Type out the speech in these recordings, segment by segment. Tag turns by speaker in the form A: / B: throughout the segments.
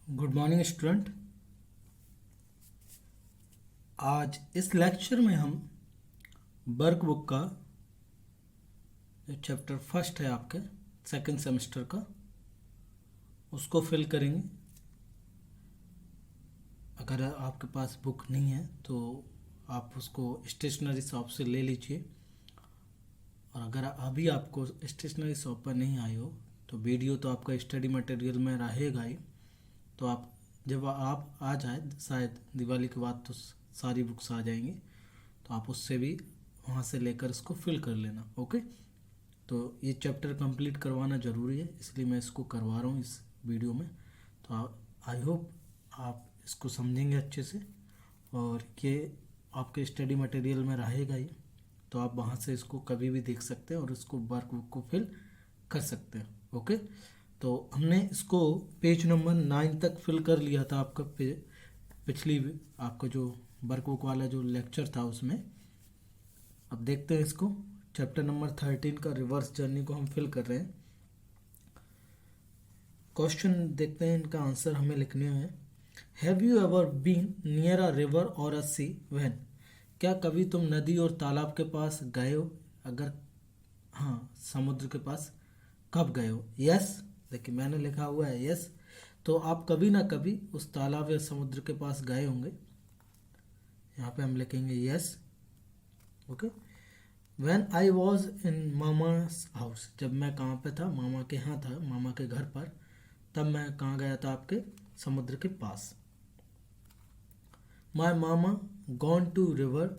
A: Good morning student. आज इस lecture में हम वर्क बुक का जो चैप्टर फर्स्ट है आपके सेकंड सेमेस्टर का उसको फिल करेंगे। अगर आपके पास बुक नहीं है तो आप उसको स्टेशनरी शॉप से ले लीजिए, और अगर अभी आपको स्टेशनरी शॉप पर नहीं आई हो तो वीडियो तो आपका स्टडी मटेरियल में रहेगा ही। तो आप जब आप आ जाए, शायद दिवाली के बाद तो सारी बुक्स आ जाएंगी, तो आप उससे भी वहाँ से लेकर इसको फिल कर लेना। ओके, तो ये चैप्टर कंप्लीट करवाना ज़रूरी है, इसलिए मैं इसको करवा रहा हूँ इस वीडियो में। तो आई होप आप इसको समझेंगे अच्छे से, और ये आपके स्टडी मटेरियल में रहेगा ही, तो आप वहाँ से इसको कभी भी देख सकते हैं और इसको वर्क बुक को फिल कर सकते हैं। ओके, तो हमने इसको पेज नंबर 9 तक फिल कर लिया था आपका पिछली आपका जो वर्क बुक वाला जो लेक्चर था उसमें। अब देखते हैं इसको, चैप्टर नंबर 13 का रिवर्स जर्नी को हम फिल कर रहे हैं। क्वेश्चन देखते हैं, इनका आंसर हमें लिखने हैं। Have you ever been near a river और अ सी व्हेन? क्या कभी तुम नदी और तालाब के पास गए हो? अगर हाँ, समुद्र के पास कब गए हो? यस, देखिए मैंने लिखा हुआ है यस, तो आप कभी ना कभी उस तालाब या समुद्र के पास गए होंगे। यहाँ पे हम लिखेंगे yes. Okay, when I was in mama's house, जब मैं कहाँ पे था? मामा के यहाँ था, मामा के घर पर। तब मैं कहाँ गया था? आपके समुद्र के पास। My mama gone to river,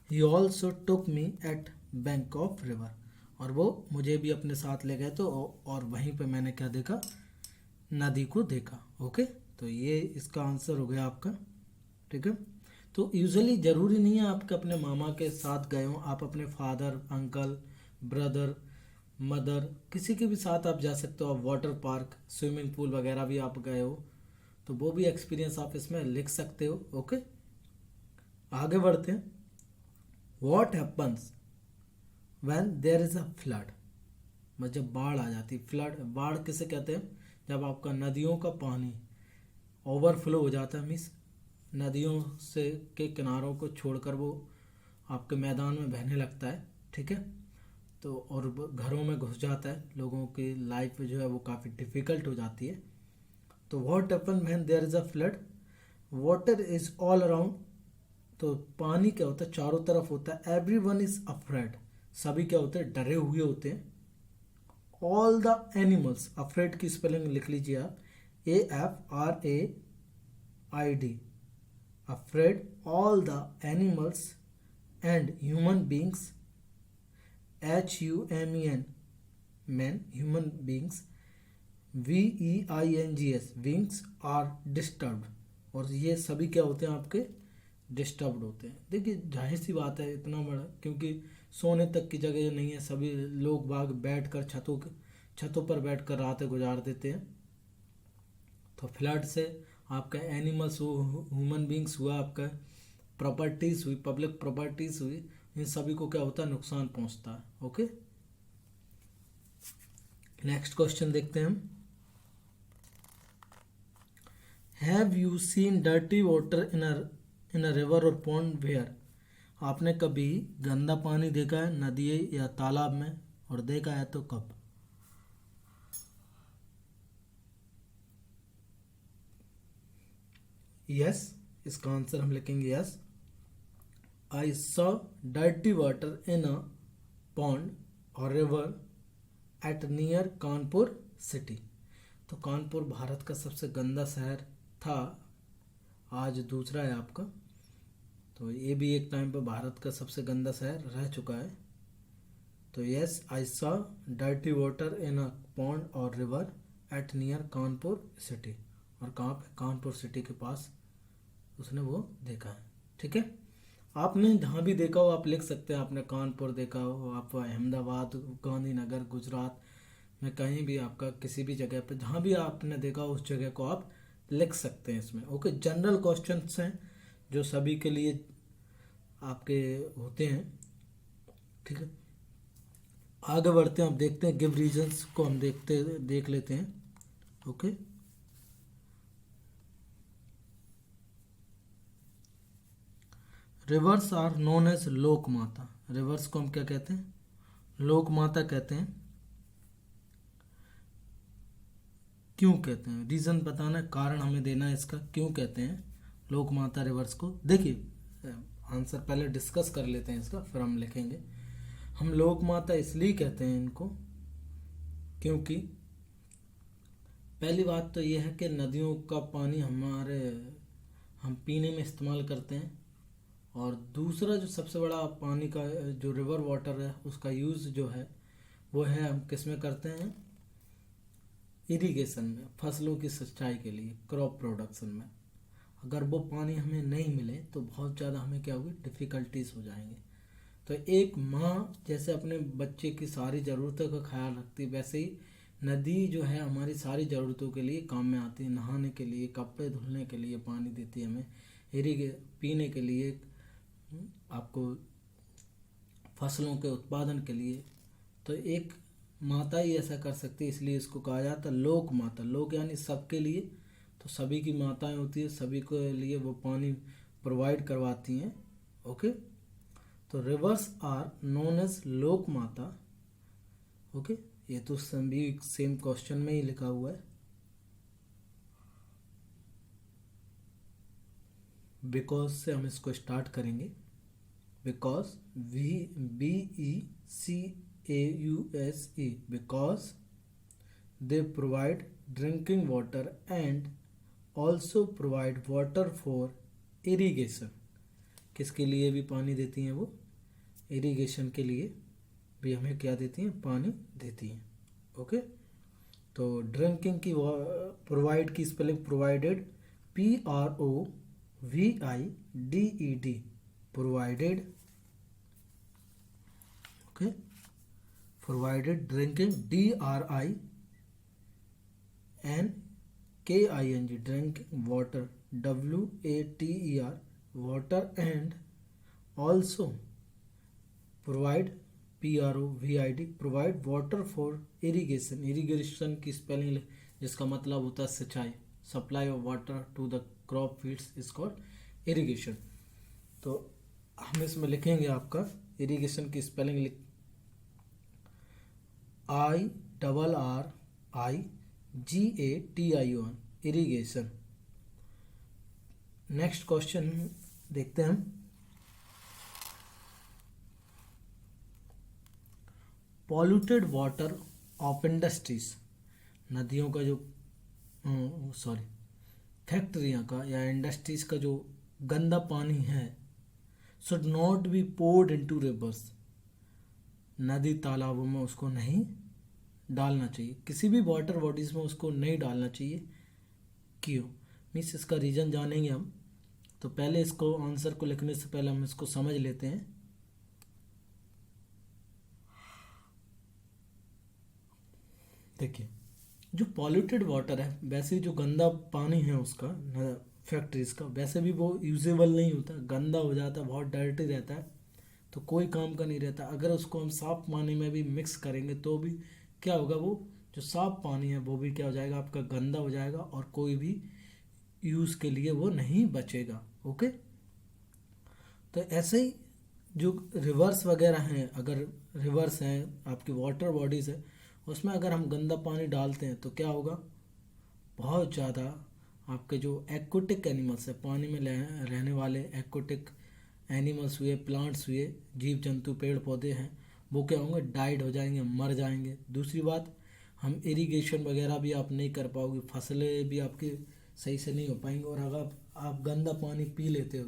A: he also took me at bank of river, और वो मुझे भी अपने साथ ले गए तो, और वहीं पे मैंने क्या देखा? नदी को देखा। ओके, तो ये इसका आंसर हो गया आपका। ठीक है, तो यूजुअली ज़रूरी नहीं है आपके अपने मामा के साथ गए हो, आप अपने फादर, अंकल, ब्रदर, मदर, किसी के भी साथ आप जा सकते हो। आप वाटर पार्क, स्विमिंग पूल वगैरह भी आप गए हो, तो वो भी एक्सपीरियंस आप इसमें लिख सकते हो। ओके, आगे बढ़ते हैं। What happens when there is a flood? मतलब जब बाढ़ आ जाती है। फ्लड, बाढ़ किसे कहते हैं? जब आपका नदियों का पानी ओवरफ्लो हो जाता है, मीन्स नदियों से के किनारों को छोड़कर वो आपके मैदान में बहने लगता है। ठीक है, तो और घरों में घुस जाता है, लोगों की लाइफ जो है वो काफ़ी डिफ़िकल्ट हो जाती है। तो what happen when there is a flood? Water is all around, तो पानी क्या होता है? चारों तरफ होता है। एवरी वन इज़ अफ्रेड, सभी क्या होते हैं? डरे हुए होते हैं। ऑल द एनिमल्स, अफ्रेड की स्पेलिंग लिख लीजिए आप, AFRAID, afraid, all the animals and human beings, HUMAN, men, human beings, WEINGS, wings are disturbed, और ये सभी क्या होते हैं? आपके डिस्टर्ब्ड होते हैं। देखिए जाहिर सी बात है, इतना बड़ा, क्योंकि सोने तक की जगह नहीं है, सभी लोग बाग बैठ कर छतों पर बैठ कर रातें गुजार देते हैं। तो फ्लड से आपका एनिमल्स हुआ, ह्यूमन बींग्स हुआ, आपका प्रॉपर्टीज हुई, पब्लिक प्रॉपर्टीज हुई, इन सभी को क्या होता है? नुकसान पहुंचता है। ओके, नेक्स्ट क्वेश्चन देखते हैं हम। Have you seen dirty water in a river और पॉन्ड वेयर? आपने कभी गंदा पानी देखा है नदी या तालाब में, और देखा है तो कब? यस, इसका आंसर हम लिखेंगे yes. I saw dirty water in a pond और river at near Kanpur city. तो कानपुर भारत का सबसे गंदा शहर था, आज दूसरा है आपका। तो ये भी एक टाइम पर भारत का सबसे गंदा शहर रह चुका है। तो yes, I saw dirty water in a pond और river at near Kanpur city, और कहाँ पे? कानपुर सिटी के पास उसने वो देखा है। ठीक है, आपने जहाँ भी देखा हो आप लिख सकते हैं। आपने कानपुर देखा हो, आप अहमदाबाद, गांधीनगर, गुजरात में कहीं भी, आपका किसी भी जगह पे जहाँ भी आपने देखा हो उस जगह को आप लिख सकते हैं इसमें। ओके, जनरल क्वेश्चंस हैं जो सभी के लिए आपके होते हैं। ठीक है, आगे बढ़ते हैं। आप देखते हैं गिव रीजंस को हम देख लेते हैं। Okay, rivers are known as Lok Mata. Reverse को हम क्या कहते हैं? लोक माता कहते हैं। क्यों कहते हैं? रीज़न बताना है, कारण हमें देना है इसका, क्यों कहते हैं लोक माता रिवर्स को। देखिए आंसर पहले डिस्कस कर लेते हैं इसका, फिर हम लिखेंगे। हम लोक माता इसलिए कहते हैं इनको क्योंकि पहली बात तो ये है कि नदियों का पानी हम पीने में इस्तेमाल करते हैं, और दूसरा जो सबसे बड़ा पानी का जो रिवर वाटर है उसका यूज़ जो है वो है हम किस में करते हैं? इरिगेशन में, फसलों की सिंचाई के लिए, क्रॉप प्रोडक्शन में। अगर वो पानी हमें नहीं मिले तो बहुत ज़्यादा हमें क्या होगी? डिफ़िकल्टीज हो जाएंगे। तो एक माँ जैसे अपने बच्चे की सारी ज़रूरतों का ख्याल रखती है, वैसे ही नदी जो है हमारी सारी ज़रूरतों के लिए काम में आती है। नहाने के लिए, कपड़े धुलने के लिए पानी देती है हमें, पीने के लिए, आपको फसलों के उत्पादन के लिए। तो एक माता ही ऐसा कर सकती है, इसलिए इसको कहा जाता है लोक माता। लोक यानी सबके लिए, तो सभी की माताएं होती है, सभी के लिए वो पानी प्रोवाइड करवाती हैं। ओके, तो reverse are known as Lok माता। ओके, ये तो सभी सेम क्वेश्चन में ही लिखा हुआ है। बिकॉज से हम इसको स्टार्ट करेंगे। Because BECAUSE, because they provide drinking water and also provide water for irrigation. किसके लिए भी पानी देती हैं वो? इरीगेशन के लिए भी हमें क्या देती हैं? पानी देती हैं। ओके, तो ड्रिंकिंग की प्रोवाइड की spelling provided, PROVIDED, provided. Okay, provided drinking, DRINKING, drinking water, WATER, water, and also provide, PROVID, provide water for irrigation. Irrigation की स्पेलिंग जिसका मतलब होता है सिंचाई, supply of water to the crop fields is called irrigation. तो हम इसमें लिखेंगे आपका इरीगेशन की spelling IRRIGATION, irrigation. Next question देखते हैं हम। पॉल्यूटेड वाटर ऑफ इंडस्ट्रीज, नदियों का जो फैक्ट्रियाँ का या इंडस्ट्रीज का जो गंदा पानी है, should not be poured into rivers, नदी तालाबों में उसको नहीं डालना चाहिए, किसी भी वाटर बॉडीज में उसको नहीं डालना चाहिए। क्यों? मीन्स इसका रीज़न जानेंगे हम। तो पहले इसको आंसर को लिखने से पहले हम इसको समझ लेते हैं। देखिए, जो पॉल्यूटेड वाटर है, वैसे जो गंदा पानी है उसका फैक्ट्रीज का, वैसे भी वो यूजेबल नहीं होता, गंदा हो जाता है, बहुत डर्टी रहता है, तो कोई काम का नहीं रहता। अगर उसको हम साफ पानी में भी मिक्स करेंगे तो भी क्या होगा? वो जो साफ पानी है वो भी क्या हो जाएगा? आपका गंदा हो जाएगा, और कोई भी यूज़ के लिए वो नहीं बचेगा। ओके, तो ऐसे ही जो रिवर्स वगैरह हैं, अगर रिवर्स हैं, आपकी वाटर बॉडीज़ है, उसमें अगर हम गंदा पानी डालते हैं तो क्या होगा? बहुत ज़्यादा आपके जो एक्वाटिक एनिमल्स है, पानी में रहने वाले एक्वाटिक एनिमल्स हुए, प्लांट्स हुए, जीव जंतु, पेड़ पौधे हैं, वो क्या होंगे? डाइड हो जाएंगे, मर जाएंगे। दूसरी बात, हम इरिगेशन वगैरह भी आप नहीं कर पाओगे, फसलें भी आपकी सही से नहीं हो पाएंगी। और अगर आप गंदा पानी पी लेते हो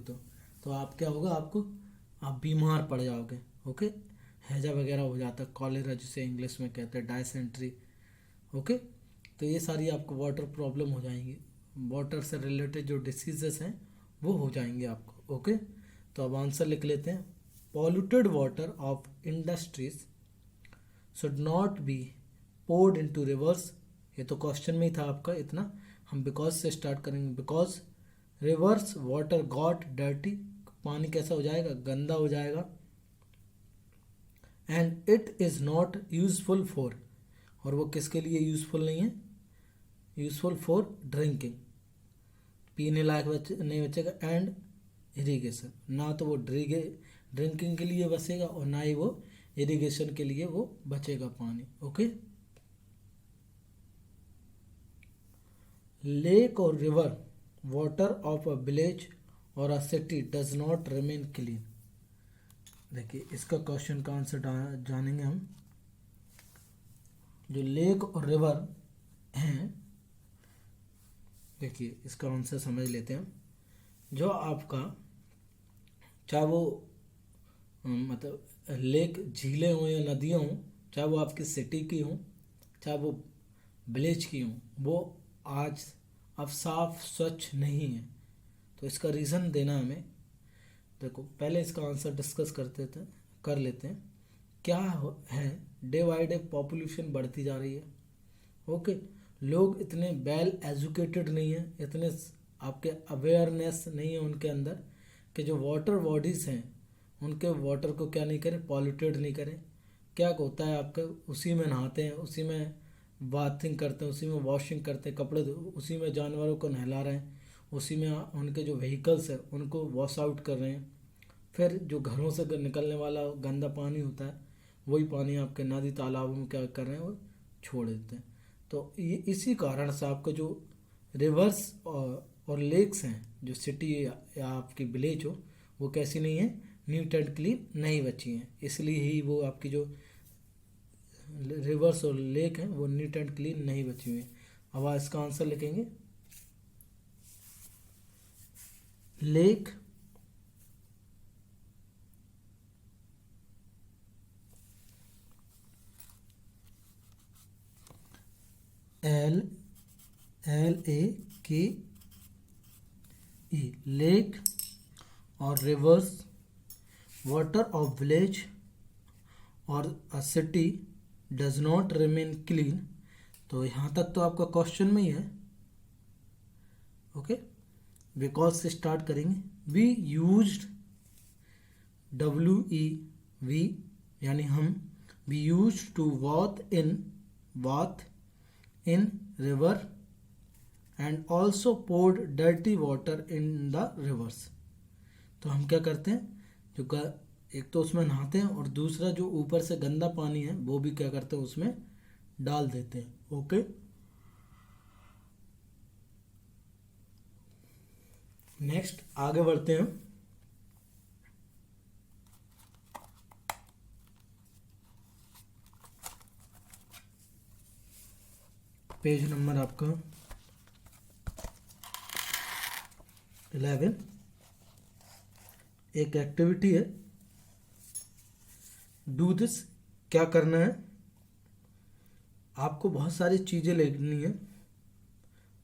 A: तो आप क्या होगा? आप बीमार पड़ जाओगे। ओके, हैजा वगैरह हो जाता है, कॉलेरा जिसे इंग्लिश में कहते हैं, डायसेंट्री। ओके, तो ये सारी आपको वाटर प्रॉब्लम हो जाएंगी, वाटर से रिलेटेड जो डिसीजेस हैं वो हो जाएंगे आपको। ओके, तो अब आंसर लिख लेते हैं। Polluted water of industries should not be poured into rivers. ये तो क्वेश्चन में ही था आपका इतना। हम बिकॉज से स्टार्ट करेंगे। Because reverse water got dirty, पानी कैसा हो जाएगा? गंदा हो जाएगा। And it is not useful for, और वो किसके लिए यूजफुल नहीं है? यूजफुल फॉर ड्रिंकिंग, पीने लायक नहीं बचेगा। एंड इरिगेशन, ना तो वो ड्रिंकिंग के लिए बचेगा और ना ही वो इरिगेशन के लिए वो बचेगा पानी। ओके, लेक और river water of a village और a city does not remain clean. देखिए इसका क्वेश्चन का आंसर जानेंगे हम। जो लेक और रिवर हैं, देखिए इसका आंसर समझ लेते हैं। जो आपका, चाहे वो मतलब लेक, झीलें हों या नदियाँ हों, चाहे वो आपकी सिटी की हों, चाहे वो विलेज की हों, वो आज अब साफ स्वच्छ नहीं है। तो इसका रीज़न देना हमें। देखो पहले इसका आंसर डिस्कस कर लेते हैं। क्या है, डे बाई डे पॉपुलेशन बढ़ती जा रही है। ओके, लोग इतने वेल एजुकेटेड नहीं है, इतने आपके अवेयरनेस नहीं है उनके अंदर कि जो वाटर बॉडीज़ हैं उनके वाटर को क्या नहीं करें, पॉल्यूटेड नहीं करें। क्या होता है आपका, उसी में नहाते हैं, उसी में बाथिंग करते हैं, उसी में वॉशिंग करते हैं, कपड़े उसी में जानवरों को नहला रहे हैं, उसी में उनके जो व्हीकल्स है उनको वॉश आउट कर रहे हैं। फिर जो घरों से निकलने वाला गंदा पानी होता है वही पानी आपके नदी तालाबों में क्या कर रहे हैं, वो छोड़ देते हैं। तो ये इसी कारण से आपका जो रिवर्स और लेक्स हैं, जो सिटी या आपकी विलेज हो, वो कैसी नहीं है, नीट एंड क्लीन नहीं बची हैं। इसलिए ही वो आपकी जो रिवर्स और लेक हैं वो नीट एंड क्लीन नहीं बची हुई हैं। अब आप इसका आंसर लिखेंगे। लेक LAKE, लेक और रिवर्स वाटर ऑफ विलेज और a city does not remain clean. तो यहाँ तक तो आपका क्वेश्चन में ही है। ओके, बिकॉज से स्टार्ट करेंगे। वी यूज्ड, WEV यानी हम, we use to bath in river and also poured dirty water in the rivers. तो हम क्या करते हैं, एक तो उसमें नहाते हैं और दूसरा जो ऊपर से गंदा पानी है वो भी क्या करते हैं, उसमें डाल देते हैं। ओके, नेक्स्ट आगे बढ़ते हैं। पेज नंबर आपका 11। एक एक्टिविटी है, डू दिस। क्या करना है, आपको बहुत सारी चीज़ें लेनी है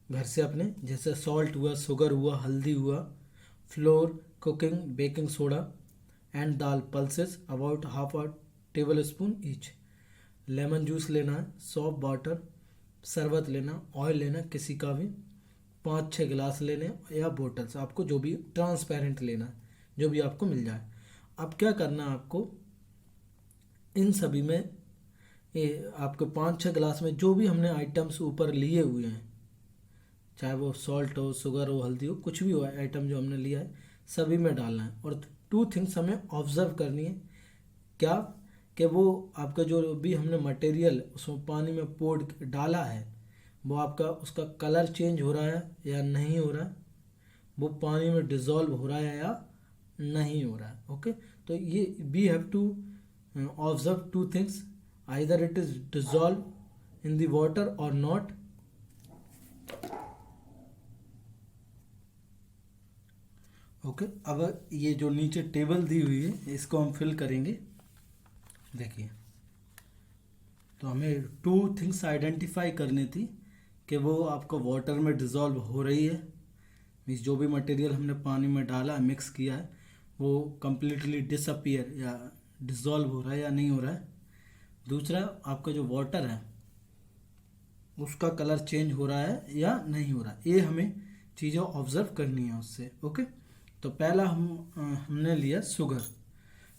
A: घर से अपने, जैसे सॉल्ट हुआ, शुगर हुआ, हल्दी हुआ, floor, cooking baking soda and dal pulses about half a table spoon each. Lemon juice लेना है, सॉप वाटर, शरबत लेना, ऑयल लेना किसी का भी, 5-6 गिलास लेने या बोतल्स, आपको जो भी ट्रांसपेरेंट लेना है, जो भी आपको मिल जाए। अब क्या करना है आपको, इन सभी में ये आपके 5-6 गिलास में जो भी हमने आइटम्स ऊपर लिए हुए हैं, चाहे वो सॉल्ट हो, शुगर हो, हल्दी हो, कुछ भी हो आइटम जो हमने लिया है, सभी में डालना है। और 2 थिंग्स हमें ऑब्जर्व करनी है। क्या, कि वो आपका जो भी हमने मटेरियल उसमें पानी में पोड़ डाला है, वो आपका उसका कलर चेंज हो रहा है या नहीं हो रहा है, वो पानी में डिज़ोल्व हो रहा है या नहीं हो रहा है। ओके, तो ये we have to observe 2 things, either it is dissolve in the water और नॉट। ओके, अब ये जो नीचे टेबल दी हुई है इसको हम फिल करेंगे। देखिए, तो हमें 2 थिंग्स आइडेंटिफाई करनी थी कि वो आपको वाटर में डिज़ोल्व हो रही है, मीन्स जो भी मटेरियल हमने पानी में डाला है, मिक्स किया है, वो कम्प्लीटली डिसअपियर या डिज़ोल्व हो रहा है या नहीं हो रहा है। दूसरा, आपका जो वाटर है उसका कलर चेंज हो रहा है या नहीं हो रहा है। ये हमें चीज़ें ऑब्जर्व करनी है उससे। ओके, तो पहला हमने लिया शुगर।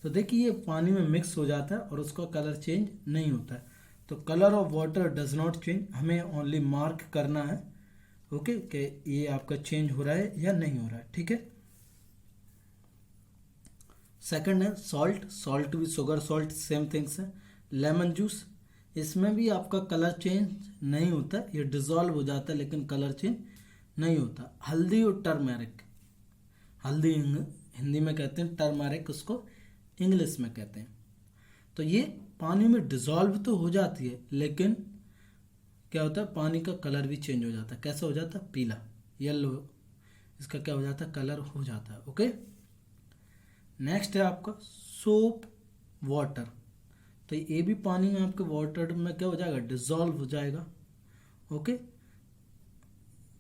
A: तो देखिए ये पानी में मिक्स हो जाता है और उसका कलर चेंज नहीं होता है। तो colour of water does not change, हमें ओनली मार्क करना है। ओके, कि ये आपका चेंज हो रहा है या नहीं हो रहा है। ठीक है, सेकंड है सॉल्ट, सॉल्ट भी शुगर सॉल्ट सेम थिंग्स है। लेमन जूस, इसमें भी आपका कलर चेंज नहीं होता, ये डिजॉल्व हो जाता है लेकिन कलर चेंज नहीं होता। हल्दी और टर्मेरिक, हल्दी हिंदी में कहते हैं, टर्मेरिक उसको इंग्लिश में कहते हैं। तो ये पानी में डिजॉल्व तो हो जाती है लेकिन क्या होता है, पानी का कलर भी चेंज हो जाता है। कैसा हो जाता है, पीला, येलो, इसका क्या हो जाता है, कलर हो जाता है। ओके, नेक्स्ट है आपका सोप वाटर। तो ये भी पानी में आपके वाटर में क्या हो जाएगा, डिजॉल्व हो जाएगा। ओके,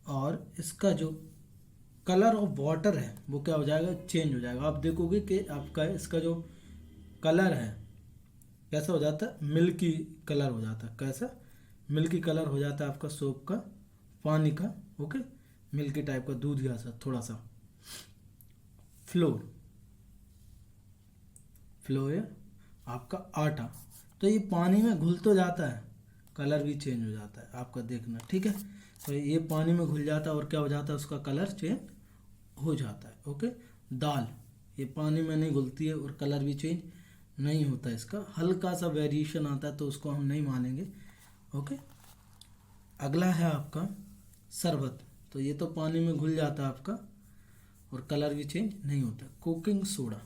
A: और इसका जो कलर ऑफ वाटर है वो क्या हो जाएगा, चेंज हो जाएगा। आप देखोगे कि आपका इसका जो कलर है कैसा हो जाता है, मिल्की कलर हो जाता है। कैसा, मिल्की कलर हो जाता है आपका सोप का, पानी का। ओके, मिल्की टाइप का, दूध जैसा थोड़ा सा। फ्लोर, फ्लोर आपका आटा। तो ये पानी में घुल तो जाता है, कलर भी चेंज हो जाता है आपका, देखना ठीक है। तो ये पानी में घुल जाता है और क्या हो जाता है, उसका कलर चेंज हो जाता है। ओके, दाल, ये पानी में नहीं घुलती है और कलर भी चेंज नहीं होता, इसका हल्का सा वेरिएशन आता है तो उसको हम नहीं मानेंगे। ओके, अगला है आपका शरबत। तो ये तो पानी में घुल जाता है आपका और कलर भी चेंज नहीं होता। कुकिंग सोडा,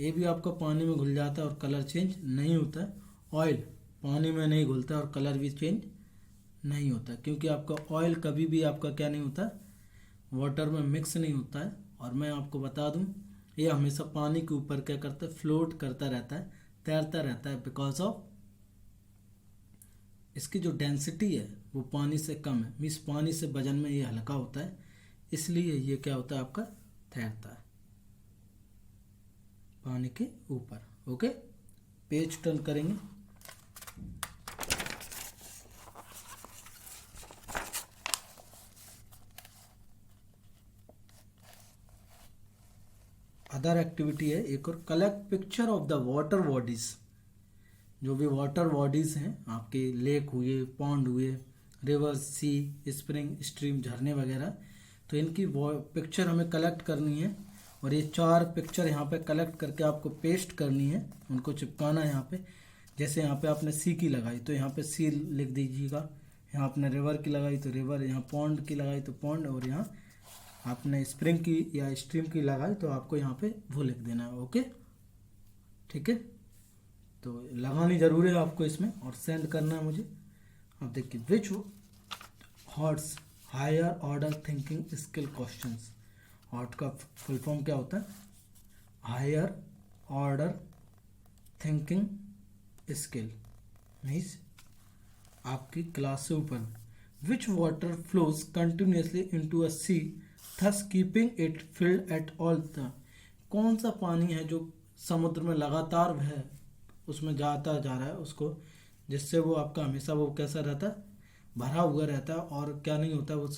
A: ये भी आपका पानी में घुल जाता है और कलर चेंज नहीं होता है। ऑयल पानी में नहीं घुलता और कलर भी चेंज नहीं होता, क्योंकि आपका ऑयल कभी भी आपका क्या नहीं होता, वाटर में मिक्स नहीं होता है। और मैं आपको बता दूं, ये हमेशा पानी के ऊपर क्या करता है, फ्लोट करता रहता है, तैरता रहता है, बिकॉज ऑफ इसकी जो डेंसिटी है वो पानी से कम है, मीन्स पानी से वजन में ये हल्का होता है, इसलिए ये क्या होता है आपका, तैरता है पानी के ऊपर। ओके, पेज टर्न करेंगे। अदर एक्टिविटी है एक और, collect picture of the water bodies. जो भी वाटर बॉडीज हैं आपके, लेक हुए, पॉन्ड हुए, रिवर, सी, स्प्रिंग, स्ट्रीम, झरने वगैरह, तो इनकी पिक्चर हमें कलेक्ट करनी है। और ये 4 पिक्चर यहाँ पे कलेक्ट करके आपको पेस्ट करनी है, उनको चिपकाना है यहाँ पे। जैसे यहाँ पे आपने सी की लगाई तो यहाँ पे सी लिख दीजिएगा, यहाँ आपने रिवर की लगाई तो रिवर, यहाँ पॉन्ड की लगाई तो पॉन्ड, और यहाँ आपने स्प्रिंग की या स्ट्रीम की लगाई तो आपको यहाँ पे वो लिख देना है। ओके, ठीक है, तो लगानी जरूरी है आपको इसमें और सेंड करना है मुझे। अब देखिए, which HOTS higher order thinking skill questions. HOT का फुल फॉर्म क्या होता है, higher order thinking skill, means आपकी क्लास से ऊपर। Which water flows continuously into a sea thus keeping it filled at all the. कौन सा पानी है जो समुद्र में लगातार है, उसमें जाता जा रहा है उसको, जिससे वो आपका हमेशा वो कैसा रहता है, भरा हुआ रहता है और क्या नहीं होता, वो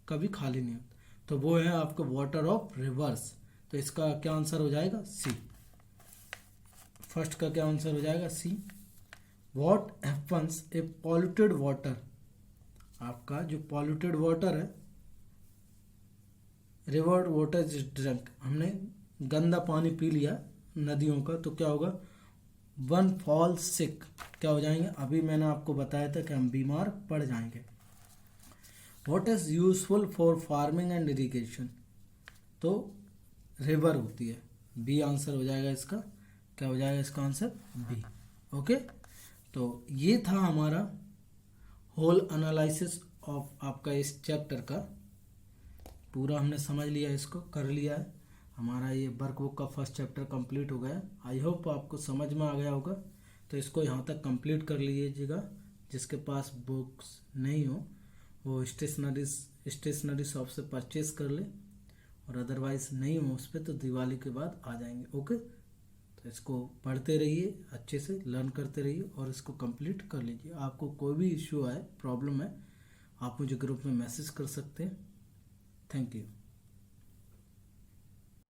A: कभी खाली नहीं होता। तो वो है आपका वाटर ऑफ रिवर्स। तो इसका क्या आंसर हो जाएगा, सी। फर्स्ट का क्या आंसर हो जाएगा, C. What happens a polluted water, आपका जो पॉल्यूटेड वाटर है, रिवर वाटर इज ड्रंक, हमने गंदा पानी पी लिया नदियों का तो क्या होगा, वन फॉल सिक, क्या हो जाएंगे, अभी मैंने आपको बताया था कि हम बीमार पड़ जाएंगे। What is useful for farming and irrigation, तो रिवर होती है, बी आंसर हो जाएगा इसका, क्या हो जाएगा इसका आंसर, बी। ओके, तो ये था हमारा होल एनालिसिस ऑफ आपका इस चैप्टर का, पूरा हमने समझ लिया, इसको कर लिया है। हमारा ये वर्कबुक का फर्स्ट चैप्टर कंप्लीट हो गया। आई होप आपको समझ में आ गया होगा। तो इसको यहाँ तक कंप्लीट कर लीजिएगा। जिसके पास बुक्स नहीं हो वो स्टेशनरी शॉप से परचेज कर ले, और अदरवाइज नहीं हो उस पर तो दिवाली के बाद आ जाएंगे। ओके, तो इसको पढ़ते रहिए, अच्छे से लर्न करते रहिए और इसको कंप्लीट कर लीजिए। आपको कोई भी इश्यू आए, प्रॉब्लम है, आप मुझे ग्रुप में मैसेज कर सकते हैं। Thank you.